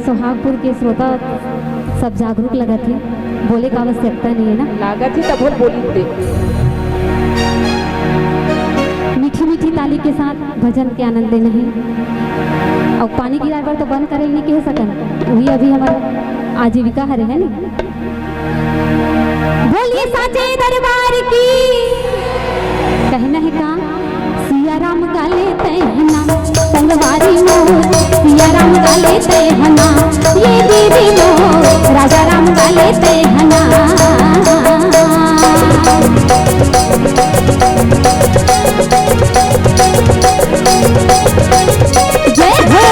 सोहागपुर के श्रोता सब जागरूक लगा थे, बोले का आवश्यकता नहीं है ना, लागत ही तब बोली दे। मीठी मीठी ताली के साथ भजन के आनंद लेना है। और पानी की राइवर तो बंद करे नहीं कह सकन, वही अभी हमारा आजीविका हरे है ना। बोलिए साचे दरबार की, कहना है का सिया राम गाले तहना संगवारी मोर, सिया राम गाले तहना ये दीदी मोर, राजा राम गाले तहना। जय हो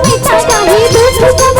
मीठा चाहे दूध